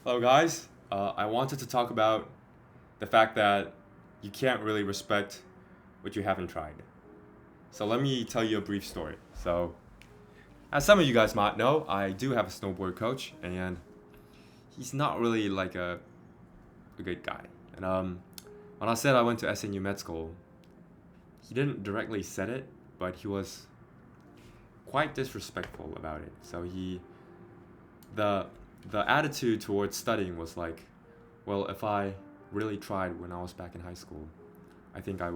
Hello, guys. I wanted to talk about the fact that you can't really respect what you haven't tried. So, let me tell you a brief story. So, as some of you guys might know, I do have a snowboard coach, and he's not really like a good guy. And when I said I went to SNU Med School, he didn't directly said it, but he was quite disrespectful about it. The the attitude towards studying was like, well, if I really tried when I was back in high school, I think have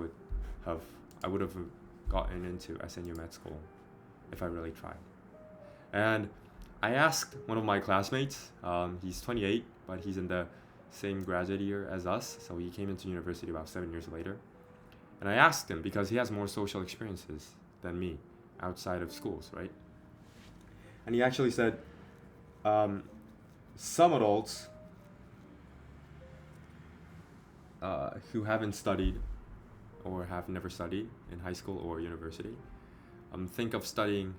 I would have gotten into SNU Med School if I really tried. And I asked one of my classmates. He's 28, but he's in the same graduate year as us, so he came into university about 7 years later. And I asked him because he has more social experiences than me outside of schools, right? And he actually said, um, some adults who haven't studied or have never studied in high school or university think of studying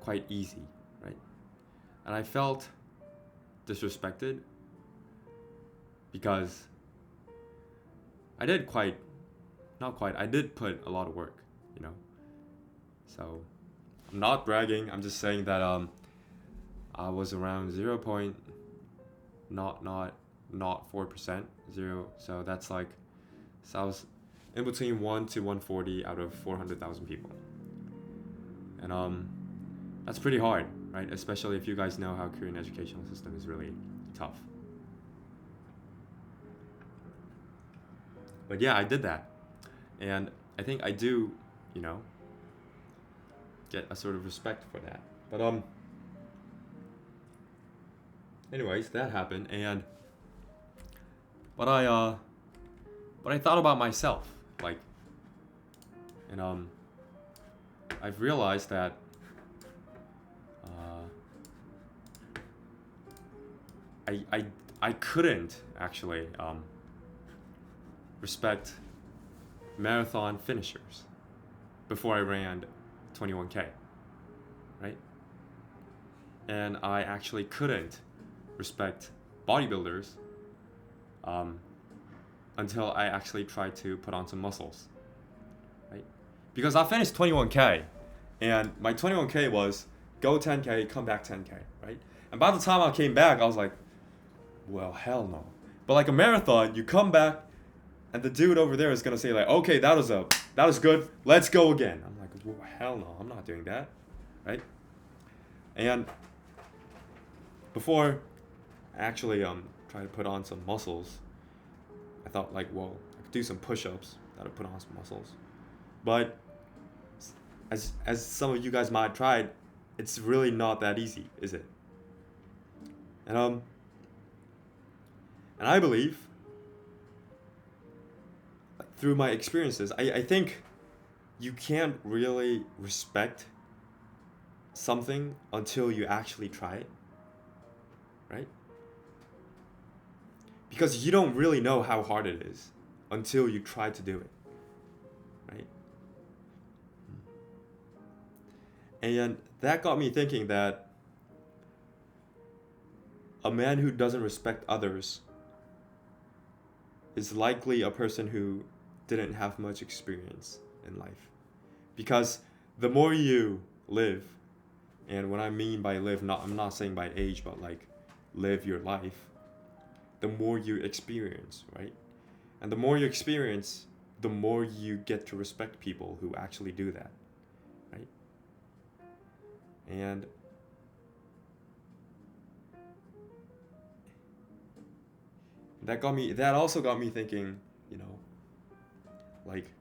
quite easy, right? And I felt disrespected because I did quite, not quite, I did put a lot of work, you know? So I'm not bragging, I'm just saying that I was around 0 point, not 4%, zero. So that's like, so I was in between 1 to 140 out of 400,000 people. And that's pretty hard, right? Especially if you guys know how Korean educational system is really tough. But yeah, I did that. And I think I do, you know, get a sort of respect for that. But anyways, that happened and but I thought about myself, like, and I've realized that uh, I I I couldn't actually respect marathon finishers before I ran 21K, right? And I actually couldn't respect bodybuilders um, until I actually tried to put on some muscles, right? Because I finished 21K, and my 21K was go 10K, come back 10K, right? And by the time I came back, I was like, well, hell no. But like a marathon, you come back, and the dude over there is gonna say like, okay, that was good, let's go again. I'm like, well, hell no, I'm not doing that, right? And before I actually try to put on some muscles, I thought like, well, I could do some push-ups. That'll put on some muscles. But as some of you guys might have tried, it's really not that easy, is it? And and I believe, like, through my experiences, I think you can't really respect something until you actually try it, right? Because you don't really know how hard it is until you try to do it, right? And that got me thinking that a man who doesn't respect others is likely a person who didn't have much experience in life. Because the more you live, and what I mean by live, I'm not saying by age, but like live your life, the more you experience, right? And the more you experience, the more you get to respect people who actually do that, right? And that also got me thinking, you know, like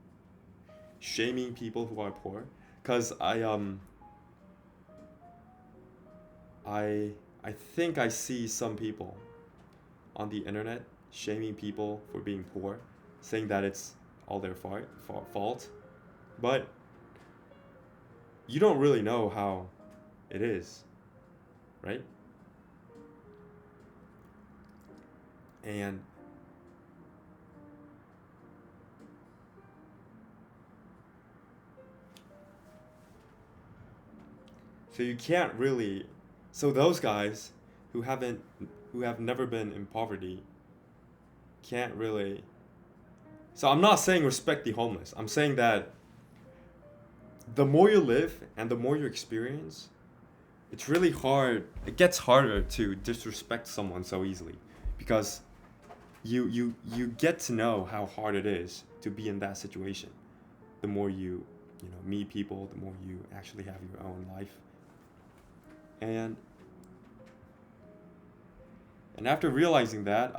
shaming people who are poor, cuz I think I see some people on the internet shaming people for being poor, saying that it's all their fault, but you don't really know how it is, right? And so you can't really, so those guys who haven't who have never been in poverty can't really. So I'm not saying respect the homeless. I'm saying that the more you live and the more you experience, it's really hard. It gets harder to disrespect someone so easily, because you get to know how hard it is to be in that situation. The more you know meet people, the more you actually have your own life. And after realizing that,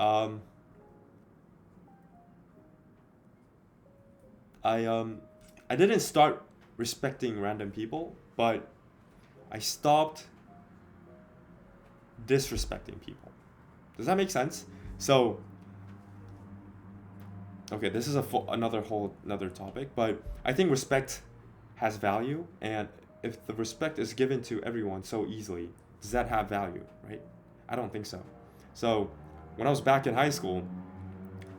I didn't start respecting random people, but I stopped disrespecting people. Does that make sense? So, okay, this is another topic, but I think respect has value, and if the respect is given to everyone so easily, does that have value, right? I don't think so. So, when I was back in high school,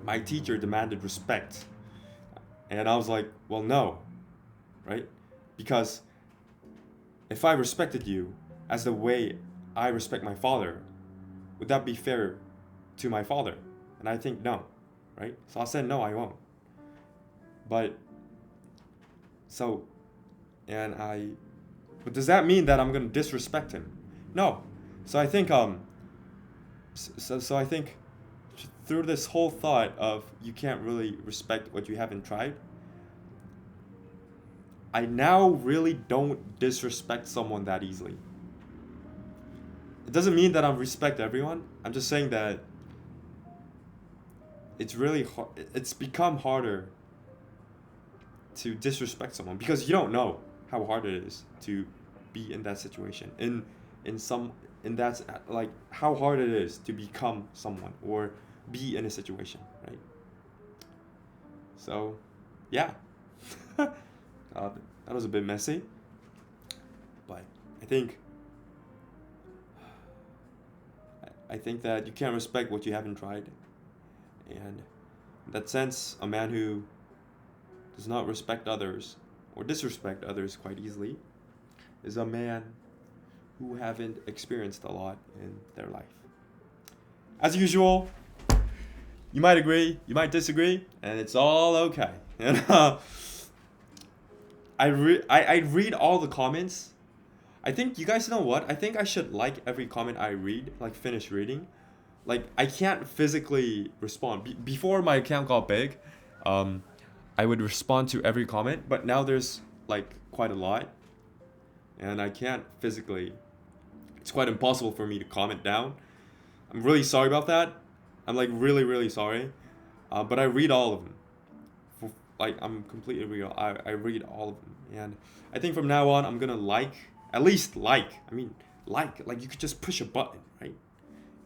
my teacher demanded respect, and I was like, well, no, right? Because if I respected you as the way I respect my father, would that be fair to my father? And I think no, right? So I said no, I won't. But so, and I, but does that mean that I'm gonna disrespect him? No. So I think so I think through this whole thought of you can't really respect what you haven't tried, I now really don't disrespect someone that easily. It doesn't mean that I respect everyone. I'm just saying that it's really hard. It's become harder to disrespect someone because you don't know how hard it is to be in that situation. In that's like how hard it is to become someone or be in a situation, right? So, yeah. That was a bit messy, but I think that you can't respect what you haven't tried, and in that sense, a man who does not respect others or disrespect others quite easily is a man who haven't experienced a lot in their life. As usual, you might agree, you might disagree, and it's all okay. And I read all the comments. I think you guys know what? I think I should like every comment I read, like finish reading. Like I can't physically respond. Before my account got big, I would respond to every comment, but now there's like quite a lot, and I can't physically. It's quite impossible for me to comment down. I'm really sorry about that. I'm like really really sorry, but I read all of them. Like I'm completely real. I read all of them, and I think from now on I'm gonna at least like. I mean like you could just push a button, right?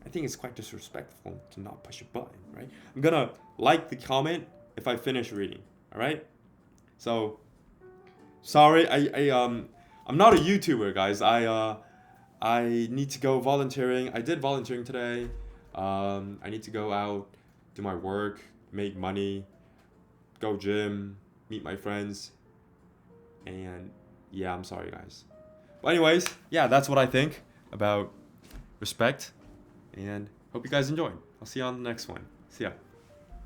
I think it's quite disrespectful to not push a button, right? I'm gonna like the comment if I finish reading. All right. So sorry, I'm not a YouTuber, guys. I need to go volunteering. I did volunteering today. I need to go out, do my work, make money, go gym, meet my friends, and yeah, I'm sorry, guys. But anyways, yeah, that's what I think about respect, and hope you guys enjoyed. I'll see you on the next one. See ya.